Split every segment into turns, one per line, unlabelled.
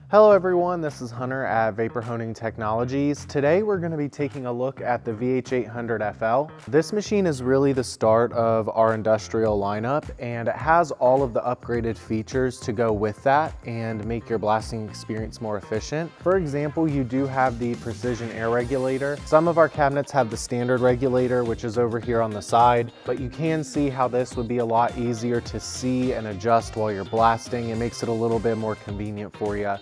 Hello everyone, this is Hunter at Vapor Honing Technologies. Today we're going to be taking a look at the VH800 FL. This machine is really the start of our industrial lineup, and it has all of the upgraded features to go with that and make your blasting experience more efficient. For example, you do have the precision air regulator. Some of our cabinets have the standard regulator, which is over here on the side, but you can see how this would be a lot easier to see and adjust while you're blasting. It makes it a little bit more convenient for you.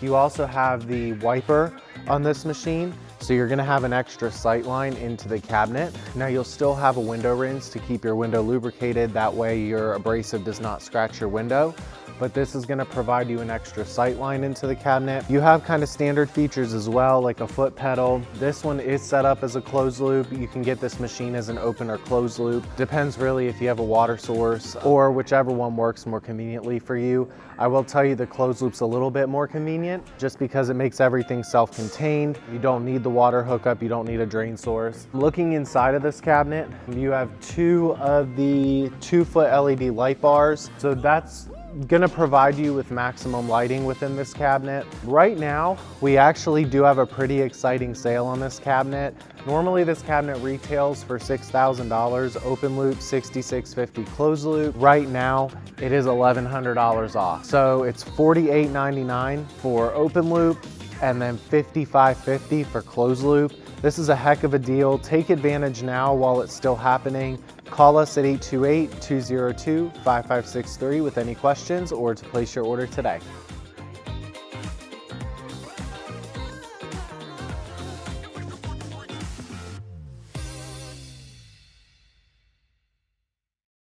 You also have the wiper on this machine, so you're gonna have an extra sight line into the cabinet. Now you'll still have a window rinse to keep your window lubricated, that way your abrasive does not scratch your window. But this is gonna provide you an extra sight line into the cabinet. You have kind of standard features as well, like a foot pedal. This one is set up as a closed loop. You can get this machine as an open or closed loop. Depends really if you have a water source or whichever one works more conveniently for you. I will tell you the closed loop's a little bit more convenient just because it makes everything self-contained. You don't need the water hookup, you don't need a drain source. Looking inside of this cabinet, you have two of the 2-foot LED light bars. So that's gonna provide you with maximum lighting within this cabinet. Right now, we actually do have a pretty exciting sale on this cabinet. Normally this cabinet retails for $6,000, open loop $6,650, closed loop. Right now, it is $1,100 off. So it's $48.99 for open loop and then $55.50 for closed loop. This is a heck of a deal. Take advantage now while it's still happening. Call us at 828-202-5563 with any questions or to place your order today.